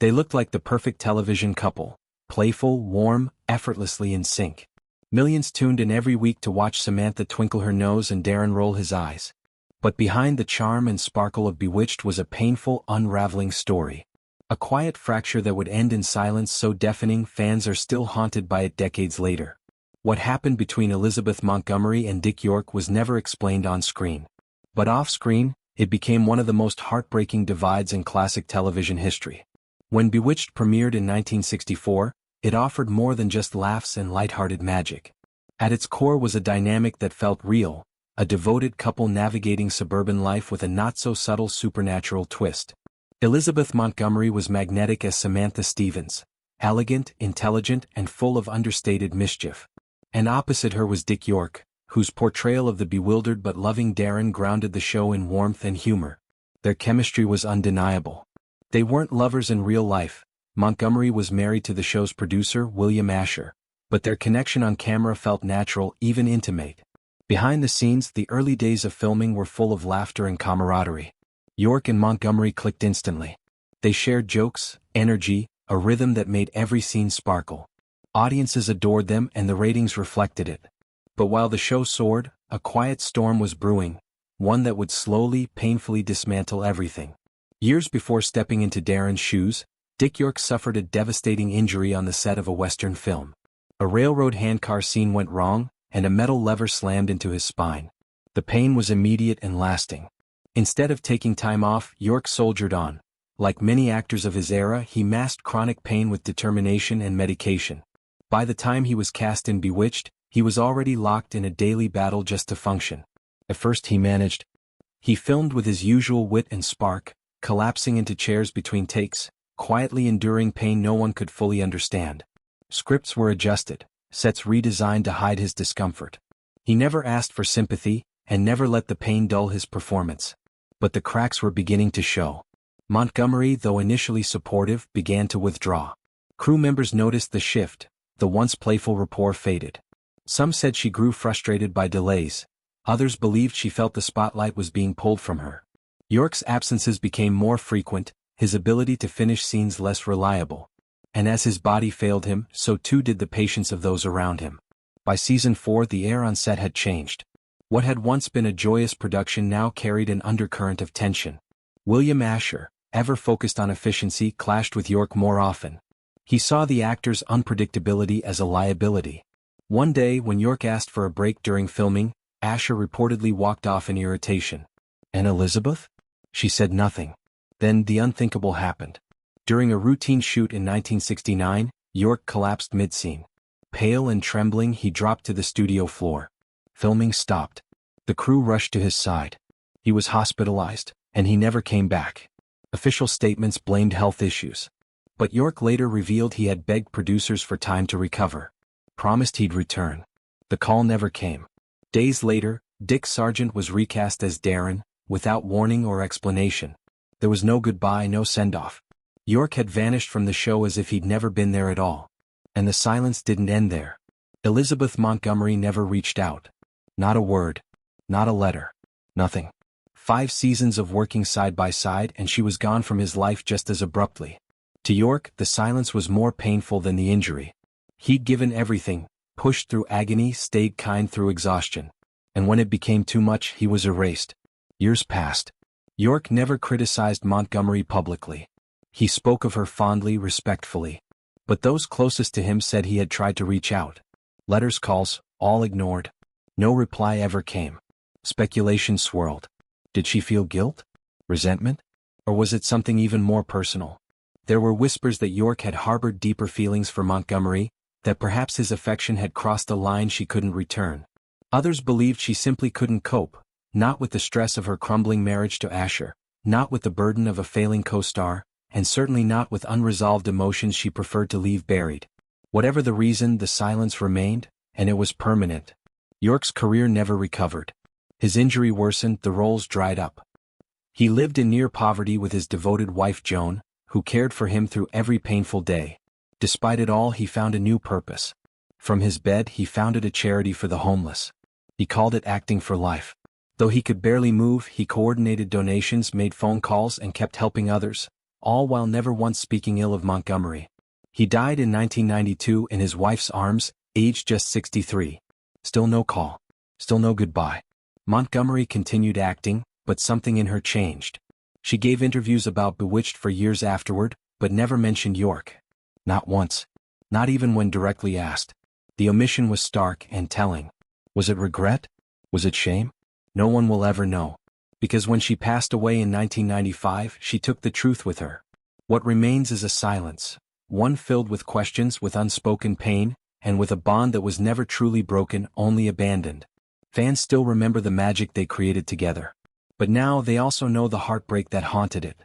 They looked like the perfect television couple, playful, warm, effortlessly in sync. Millions tuned in every week to watch Samantha twinkle her nose and Darren roll his eyes. But behind the charm and sparkle of Bewitched was a painful, unraveling story. A quiet fracture that would end in silence so deafening fans are still haunted by it decades later. What happened between Elizabeth Montgomery and Dick York was never explained on screen. But off-screen, it became one of the most heartbreaking divides in classic television history. When Bewitched premiered in 1964, it offered more than just laughs and lighthearted magic. At its core was a dynamic that felt real, a devoted couple navigating suburban life with a not-so-subtle supernatural twist. Elizabeth Montgomery was magnetic as Samantha Stevens, elegant, intelligent, and full of understated mischief. And opposite her was Dick York, whose portrayal of the bewildered but loving Darren grounded the show in warmth and humor. Their chemistry was undeniable. They weren't lovers in real life. Montgomery was married to the show's producer, William Asher, but their connection on camera felt natural, even intimate. Behind the scenes, the early days of filming were full of laughter and camaraderie. York and Montgomery clicked instantly. They shared jokes, energy, a rhythm that made every scene sparkle. Audiences adored them and the ratings reflected it. But while the show soared, a quiet storm was brewing, one that would slowly, painfully dismantle everything. Years before stepping into Darren's shoes, Dick York suffered a devastating injury on the set of a Western film. A railroad handcar scene went wrong, and a metal lever slammed into his spine. The pain was immediate and lasting. Instead of taking time off, York soldiered on. Like many actors of his era, he masked chronic pain with determination and medication. By the time he was cast in Bewitched, he was already locked in a daily battle just to function. At first he managed. He filmed with his usual wit and spark, collapsing into chairs between takes, quietly enduring pain no one could fully understand. Scripts were adjusted, sets redesigned to hide his discomfort. He never asked for sympathy, and never let the pain dull his performance. But the cracks were beginning to show. Montgomery, though initially supportive, began to withdraw. Crew members noticed the shift. The once playful rapport faded. Some said she grew frustrated by delays. Others believed she felt the spotlight was being pulled from her. York's absences became more frequent, his ability to finish scenes less reliable. And as his body failed him, so too did the patience of those around him. By season 4, the air on set had changed. What had once been a joyous production now carried an undercurrent of tension. William Asher, ever focused on efficiency, clashed with York more often. He saw the actor's unpredictability as a liability. One day, when York asked for a break during filming, Asher reportedly walked off in irritation. "And Elizabeth?" She said nothing. Then the unthinkable happened. During a routine shoot in 1969, York collapsed mid-scene. Pale and trembling, he dropped to the studio floor. Filming stopped. The crew rushed to his side. He was hospitalized, and he never came back. Official statements blamed health issues. But York later revealed he had begged producers for time to recover. Promised he'd return. The call never came. Days later, Dick Sargent was recast as Darren, without warning or explanation. There was no goodbye, no send-off. York had vanished from the show as if he'd never been there at all. And the silence didn't end there. Elizabeth Montgomery never reached out. Not a word. Not a letter. Nothing. 5 seasons of working side by side and she was gone from his life just as abruptly. To York, the silence was more painful than the injury. He'd given everything, pushed through agony, stayed kind through exhaustion. And when it became too much, he was erased. Years passed. York never criticized Montgomery publicly. He spoke of her fondly, respectfully. But those closest to him said he had tried to reach out. Letters, calls, all ignored. No reply ever came. Speculation swirled. Did she feel guilt? Resentment? Or was it something even more personal? There were whispers that York had harbored deeper feelings for Montgomery, that perhaps his affection had crossed a line she couldn't return. Others believed she simply couldn't cope, not with the stress of her crumbling marriage to Asher, not with the burden of a failing co-star, and certainly not with unresolved emotions she preferred to leave buried. Whatever the reason, the silence remained, and it was permanent. York's career never recovered. His injury worsened, the roles dried up. He lived in near poverty with his devoted wife Joan, who cared for him through every painful day. Despite it all, he found a new purpose. From his bed, he founded a charity for the homeless. He called it Acting for Life. Though he could barely move, he coordinated donations, made phone calls, and kept helping others, all while never once speaking ill of Montgomery. He died in 1992 in his wife's arms, aged just 63. Still no call. Still no goodbye. Montgomery continued acting, but something in her changed. She gave interviews about Bewitched for years afterward, but never mentioned York. Not once. Not even when directly asked. The omission was stark and telling. Was it regret? Was it shame? No one will ever know. Because when she passed away in 1995, she took the truth with her. What remains is a silence, one filled with questions, with unspoken pain, and with a bond that was never truly broken, only abandoned. Fans still remember the magic they created together. But now they also know the heartbreak that haunted it.